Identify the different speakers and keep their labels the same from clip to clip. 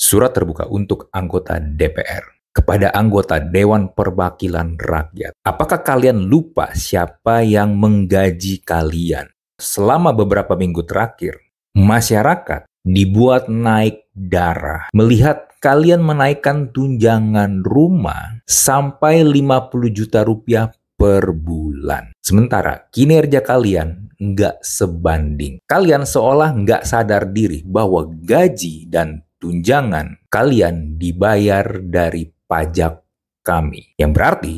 Speaker 1: Surat terbuka untuk anggota DPR. Kepada anggota Dewan Perwakilan Rakyat. Apakah kalian lupa siapa yang menggaji kalian? Selama beberapa minggu terakhir, masyarakat dibuat naik darah melihat kalian menaikkan tunjangan rumah sampai 50 juta rupiah per bulan. Sementara kinerja kalian nggak sebanding. Kalian seolah nggak sadar diri bahwa gaji dan tunjangan kalian dibayar dari pajak kami. Yang berarti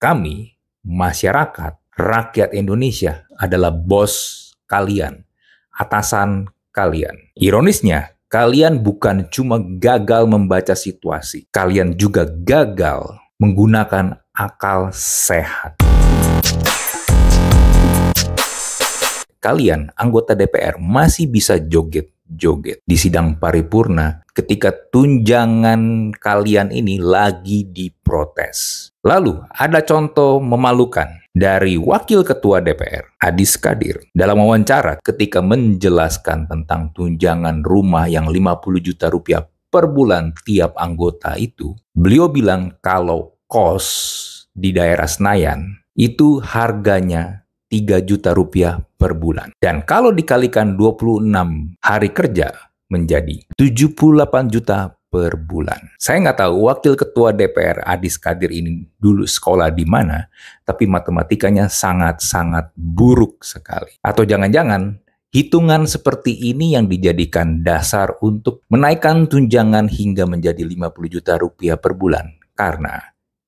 Speaker 1: kami, masyarakat, rakyat Indonesia adalah bos kalian, atasan kalian. Ironisnya, kalian bukan cuma gagal membaca situasi, kalian juga gagal menggunakan akal sehat. Kalian, anggota DPR, masih bisa joget-joget di sidang paripurna ketika tunjangan kalian ini lagi diprotes. Lalu, ada contoh memalukan dari Wakil Ketua DPR, Adis Kadir, dalam wawancara ketika menjelaskan tentang tunjangan rumah yang 50 juta rupiah per bulan tiap anggota itu. Beliau bilang kalau kos di daerah Senayan itu harganya 3 juta rupiah per bulan. Dan kalau dikalikan 26 hari kerja menjadi 78 juta per bulan. Saya nggak tahu Wakil Ketua DPR Adis Kadir ini dulu sekolah di mana, tapi matematikanya sangat-sangat buruk sekali. Atau jangan-jangan hitungan seperti ini yang dijadikan dasar untuk menaikkan tunjangan hingga menjadi 50 juta rupiah per bulan. Karena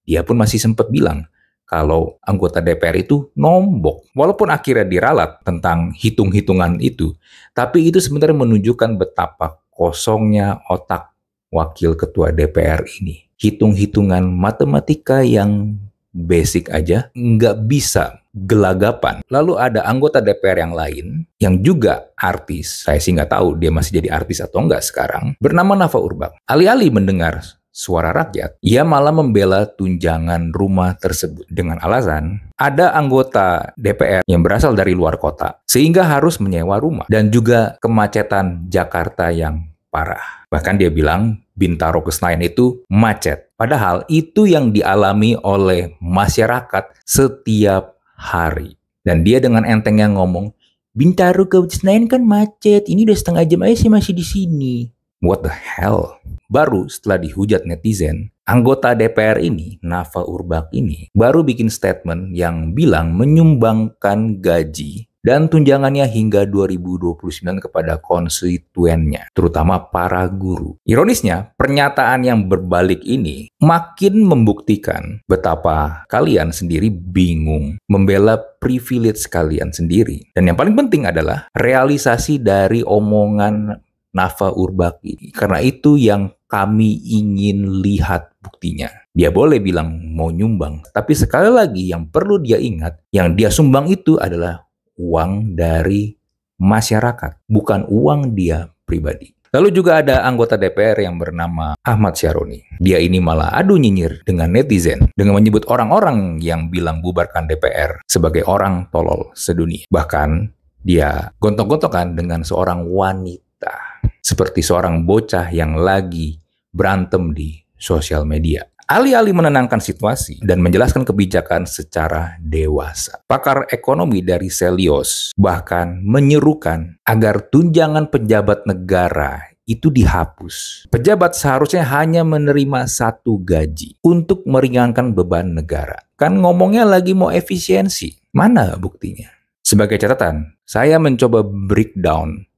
Speaker 1: dia pun masih sempat bilang, kalau anggota DPR itu nombok. Walaupun akhirnya diralat tentang hitung-hitungan itu, tapi itu sebenarnya menunjukkan betapa kosongnya otak Wakil Ketua DPR ini. Hitung-hitungan matematika yang basic aja nggak bisa gelagapan. Lalu ada anggota DPR yang lain, yang juga artis. Saya sih nggak tahu dia masih jadi artis atau enggak sekarang. Bernama Nafa Urbach. Alih-alih mendengar suara rakyat, ia malah membela tunjangan rumah tersebut dengan alasan ada anggota DPR yang berasal dari luar kota sehingga harus menyewa rumah dan juga kemacetan Jakarta yang parah. Bahkan dia bilang Bintaro ke Senayan itu macet. Padahal itu yang dialami oleh masyarakat setiap hari. Dan dia dengan entengnya ngomong, Bintaro ke Senayan kan macet, ini udah setengah jam aja sih masih di sini. What the hell? Baru setelah dihujat netizen, anggota DPR ini, Nafa Urbach ini, baru bikin statement yang bilang menyumbangkan gaji dan tunjangannya hingga 2029 kepada konstituennya, terutama para guru. Ironisnya, pernyataan yang berbalik ini makin membuktikan betapa kalian sendiri bingung membela privilege kalian sendiri. Dan yang paling penting adalah realisasi dari omongan Nafa Urbach ini. Karena itu yang kami ingin lihat buktinya. Dia boleh bilang mau nyumbang, tapi sekali lagi yang perlu dia ingat, yang dia sumbang itu adalah uang dari masyarakat, bukan uang dia pribadi. Lalu juga ada anggota DPR yang bernama Ahmad Syaroni. Dia ini malah adu nyinyir dengan netizen dengan menyebut orang-orang yang bilang bubarkan DPR sebagai orang tolol sedunia. Bahkan dia gontok-gontokan dengan seorang wanita. Seperti seorang bocah yang lagi berantem di sosial media. Alih-alih menenangkan situasi dan menjelaskan kebijakan secara dewasa, pakar ekonomi dari Selios bahkan menyerukan agar tunjangan pejabat negara itu dihapus. Pejabat seharusnya hanya menerima satu gaji untuk meringankan beban negara. Kan ngomongnya lagi mau efisiensi. Mana buktinya? Sebagai catatan, saya mencoba breakdown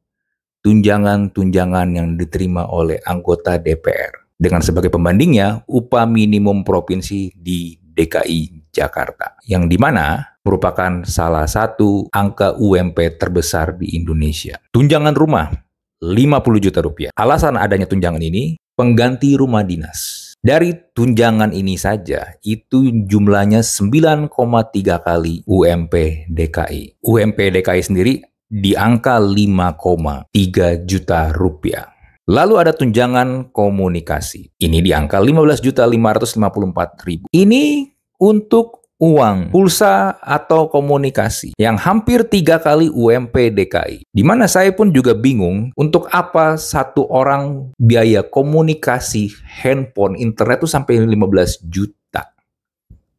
Speaker 1: tunjangan-tunjangan yang diterima oleh anggota DPR. Dengan sebagai pembandingnya, upah minimum provinsi di DKI Jakarta. Yang dimana merupakan salah satu angka UMP terbesar di Indonesia. Tunjangan rumah, 50 juta rupiah. Alasan adanya tunjangan ini, pengganti rumah dinas. Dari tunjangan ini saja, itu jumlahnya 9,3 kali UMP DKI. UMP DKI sendiri di angka 5,3 juta rupiah. Lalu ada tunjangan komunikasi. Ini di angka 15.554.000. Ini untuk uang, pulsa, atau komunikasi yang hampir 3 kali UMP DKI. Di mana saya pun juga bingung untuk apa satu orang biaya komunikasi handphone internet itu sampai 15 juta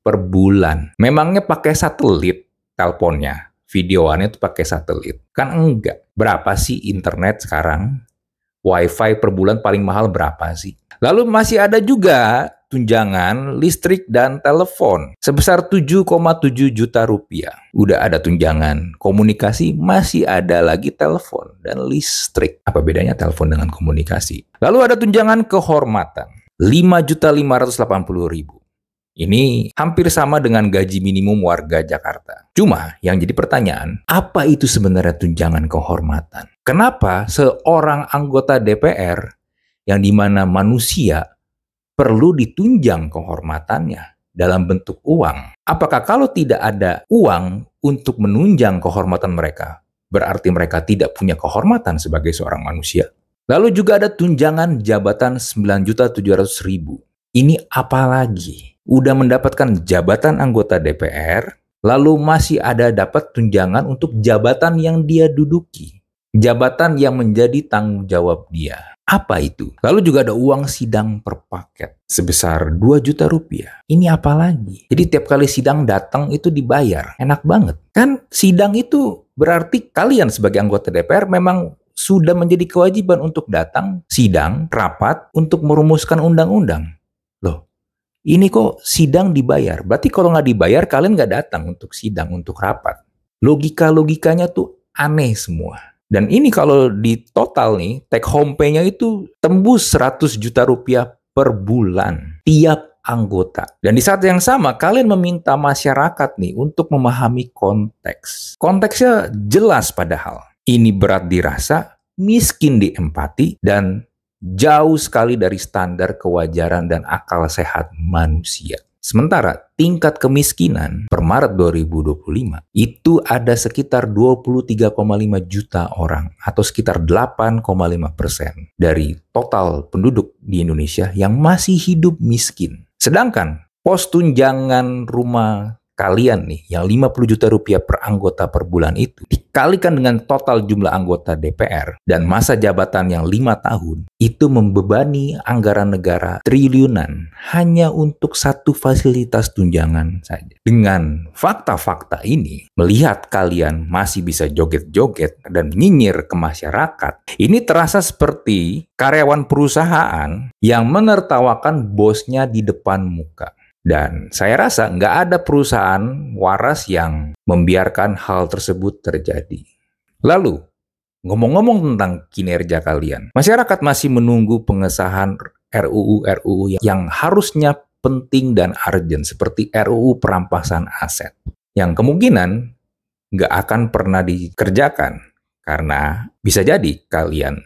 Speaker 1: per bulan. Memangnya pakai satelit teleponnya? Videoannya itu pakai satelit? Kan enggak. Berapa sih internet sekarang? WiFi per bulan paling mahal berapa sih? Lalu masih ada juga tunjangan listrik dan telepon sebesar 7,7 juta rupiah. Udah ada tunjangan komunikasi, masih ada lagi telepon dan listrik. Apa bedanya telepon dengan komunikasi? Lalu ada tunjangan kehormatan, 5.580.000. Ini hampir sama dengan gaji minimum warga Jakarta. Cuma yang jadi pertanyaan, apa itu sebenarnya tunjangan kehormatan? Kenapa seorang anggota DPR yang dimana manusia perlu ditunjang kehormatannya dalam bentuk uang? Apakah kalau tidak ada uang untuk menunjang kehormatan mereka, berarti mereka tidak punya kehormatan sebagai seorang manusia? Lalu juga ada tunjangan jabatan 9.700.000. Ini apa lagi? Udah mendapatkan jabatan anggota DPR, lalu masih ada dapat tunjangan untuk jabatan yang dia duduki. Jabatan yang menjadi tanggung jawab dia. Apa itu? Lalu juga ada uang sidang per paket sebesar 2 juta rupiah. Ini apa lagi? Jadi tiap kali sidang datang itu dibayar. Enak banget. Kan sidang itu berarti kalian sebagai anggota DPR memang sudah menjadi kewajiban untuk datang sidang, rapat, untuk merumuskan undang-undang. Loh, ini kok sidang dibayar? Berarti kalau nggak dibayar, kalian nggak datang untuk sidang, untuk rapat. Logika-logikanya tuh aneh semua. Dan ini kalau di total nih, take home pay-nya itu tembus 100 juta rupiah per bulan. Tiap anggota. Dan di saat yang sama, kalian meminta masyarakat nih untuk memahami konteks. Konteksnya jelas padahal. Ini berat dirasa, miskin diempati, dan jauh sekali dari standar kewajaran dan akal sehat manusia. Sementara tingkat kemiskinan per Maret 2025 itu ada sekitar 23,5 juta orang atau sekitar 8,5% dari total penduduk di Indonesia yang masih hidup miskin. Sedangkan pos tunjangan rumah kalian nih yang 50 juta rupiah per anggota per bulan itu dikalikan dengan total jumlah anggota DPR dan masa jabatan yang 5 tahun itu membebani anggaran negara triliunan hanya untuk satu fasilitas tunjangan saja. Dengan fakta-fakta ini, melihat kalian masih bisa joget-joget dan nyinyir ke masyarakat, ini terasa seperti karyawan perusahaan yang menertawakan bosnya di depan muka. Dan saya rasa nggak ada perusahaan waras yang membiarkan hal tersebut terjadi. Lalu, ngomong-ngomong tentang kinerja kalian, masyarakat masih menunggu pengesahan RUU-RUU yang harusnya penting dan urgent, seperti RUU perampasan aset, yang kemungkinan nggak akan pernah dikerjakan, karena bisa jadi kalian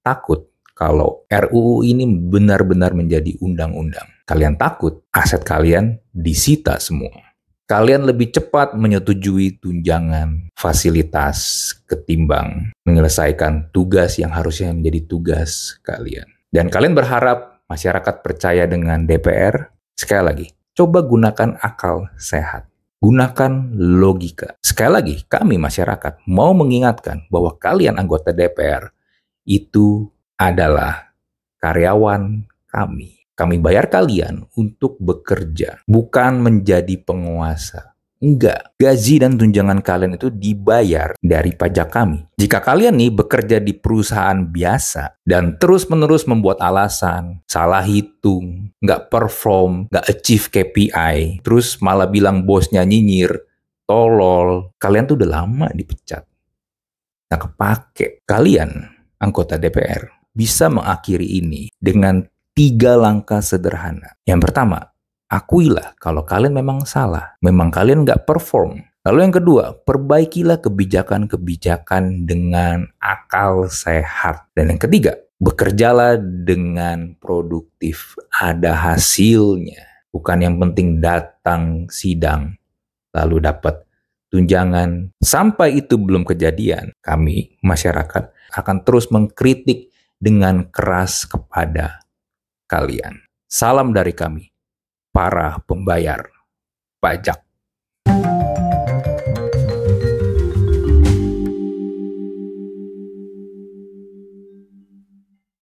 Speaker 1: takut kalau RUU ini benar-benar menjadi undang-undang. Kalian takut aset kalian disita semua. Kalian lebih cepat menyetujui tunjangan fasilitas ketimbang menyelesaikan tugas yang harusnya menjadi tugas kalian. Dan kalian berharap masyarakat percaya dengan DPR? Sekali lagi, coba gunakan akal sehat. Gunakan logika. Sekali lagi, kami masyarakat mau mengingatkan bahwa kalian anggota DPR itu adalah karyawan kami. Kami bayar kalian untuk bekerja, bukan menjadi penguasa. Enggak, gaji dan tunjangan kalian itu dibayar dari pajak kami. Jika kalian nih bekerja di perusahaan biasa dan terus-menerus membuat alasan, salah hitung, nggak perform, nggak achieve KPI, terus malah bilang bosnya nyinyir, tolol, kalian tuh udah lama dipecat. Nggak kepake. Kalian, anggota DPR, bisa mengakhiri ini dengan 3 langkah sederhana. Yang pertama, akuilah kalau kalian memang salah. Memang kalian nggak perform. Lalu yang kedua, perbaikilah kebijakan-kebijakan dengan akal sehat. Dan yang ketiga, bekerjalah dengan produktif. Ada hasilnya. Bukan yang penting datang sidang, lalu dapat tunjangan. Sampai itu belum kejadian, kami, masyarakat, akan terus mengkritik dengan keras kepada kalian. Salam dari kami, para pembayar pajak.